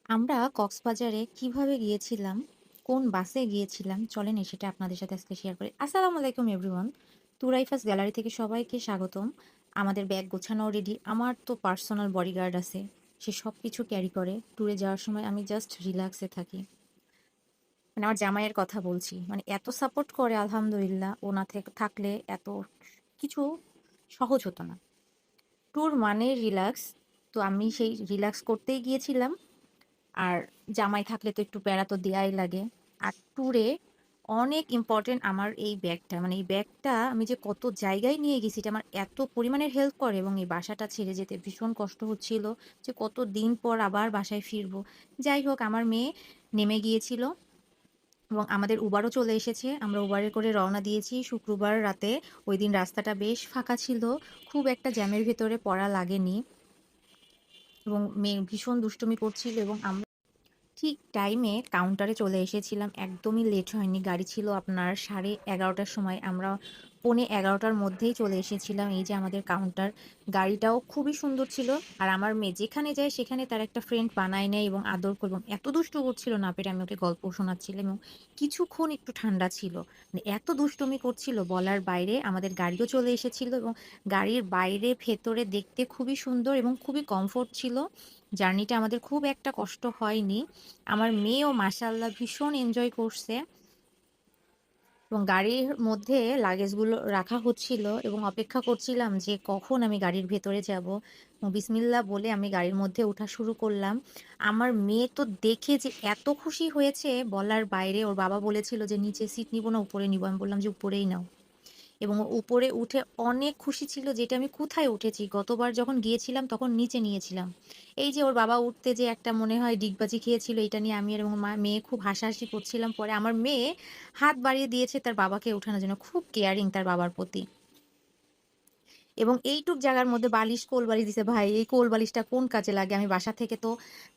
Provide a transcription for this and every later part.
আমরা কক্সবাজারে কিভাবে গিয়েছিলাম, কোন বাসে গিয়েছিলাম, চলেন সেটা আপনাদের সাথে আজকে শেয়ার করি। আসসালামু আলাইকুম এভরিওয়ান। ট্যুরাইফাস গ্যালারি থেকে সবাইকে স্বাগতম। আমাদের ব্যাগ গোছানো রেডি। আমার তো পার্সোনাল বডিগার্ড আছে। সে সবকিছু ক্যারি করে। ট্যুরে যাওয়ার সময় আমি জাস্ট রিল্যাক্সে থাকি। মানে আমার জামাইয়ের কথা বলছি। মানে এত সাপোর্ট করে আলহামদুলিল্লাহ। ও না থাকলে এত কিছু সহজ হতো না। ট্যুর মানে রিল্যাক্স। তো আমি সেই রিল্যাক্স করতেই গিয়েছিলাম। আর জামাই থাকলে তো একটু প্যারা তো দেয়াই লাগে। আর ট্যুরে অনেক ইম্পর্টেন্ট আমার এই ব্যাগটা। মানে এই ব্যাগটা আমি যে কত জায়গায় নিয়ে গেছি এটা আমার এত পরিমাণের হেল্প করে এবং এই বাসাটা ছেড়ে যেতে ভীষণ কষ্ট হচ্ছিল যে কতদিন পর আবার বাসায় ফিরবো। যাই হোক আমার মেয়ে নেমে গিয়েছিল এবং আমাদের উবারও চলে এসেছে। আমরা উবারে করে রওনা দিয়েছি শুক্রবার রাতে। ওইদিন রাস্তাটা বেশ ফাঁকা ছিল। খুব একটা জ্যামের ভেতরে পড়া লাগেনি এবং মেয়ে ভীষণ দুষ্টুমি করছিল এবং ঠিক টাইমে কাউন্টারে চলে এসেছিলাম। একদমই লেট হয়নি। গাড়ি ছিল আপনার 11:30টার সময়। আমরা 11:45টার মধ্যেই চলে এসেছিলাম। এই যে আমাদের কাউন্টার। গাড়িটাও খুবই সুন্দর ছিল। আর আমার মেয়ে যেখানে যায় সেখানে তার একটা ফ্রেন্ড বানায় নেয় এবং আদর করে এবং এত দুষ্টু করছিল না পেরে আমি ওকে গল্প শোনাচ্ছিলাম এবং কিছুক্ষণ একটু ঠান্ডা ছিল। মানে এত দুষ্টুমি করছিল বলার বাইরে। আমাদের গাড়িও চলে এসেছিল এবং গাড়ির বাইরে ভেতরে দেখতে খুবই সুন্দর এবং খুবই কমফোর্ট ছিল। জার্নিটা আমাদের খুব একটা কষ্ট হয়নি। আমার মেয়েও মাশাআল্লাহ ভীষণ এনজয় করছে এবং গাড়ির মধ্যে লাগেজগুলো রাখা হচ্ছিল এবং অপেক্ষা করছিলাম যে কখন আমি গাড়ির ভেতরে যাব। বিসমিল্লাহ বলে আমি গাড়ির মধ্যে ওঠা শুরু করলাম। আমার মেয়ে তো দেখে যে এত খুশি হয়েছে বলার বাইরে। ওর বাবা বলেছিল যে নিচে সিট নিব না উপরে নিব। আমি বললাম যে উপরেই নাও। এবং উপরে উঠে অনেক খুশি ছিল যে এটা আমি কোথায় উঠেছি। গতবার যখন গিয়েছিলাম তখন নিচে নিয়েছিলাম। এই যে ওর বাবা উঠতে যে একটা মনে হয় ডিগবাজি খেয়েছিল এটা নিয়ে আমি আর এবং মেয়ে খুব হাসাহাসি করছিলাম। পরে আমার মেয়ে হাত বাড়িয়ে দিয়েছে তার বাবাকে ওঠানোর জন্য। খুব কেয়ারিং তার বাবার প্রতি। এবং এইটুক জায়গার মধ্যে বালিশ কোল বালিশ দিছে ভাই এই কোল বালিশটা কোন কাজে লাগে আমি বাসা থেকে তো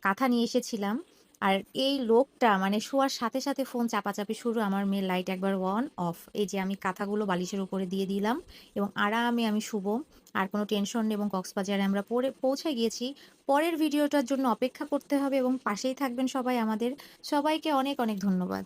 কাঁথা নিয়ে এসেছিলাম আর এই লোকটা মানে শোয়ার সাথে সাথে ফোন চাপাচাপি শুরু আমার মেয়ের লাইট একবার অন অফ এই যে আমি কাঁথাগুলো বালিশের উপরে দিয়ে দিলাম এবং আরামে আমি শুভ আর কোনো টেনশন নেই এবং কক্সবাজারে আমরা পৌঁছে গিয়েছি পরের ভিডিওটার জন্য অপেক্ষা করতে হবে এবং পাশেই থাকবেন সবাই আমাদের সবাইকে অনেক অনেক ধন্যবাদ।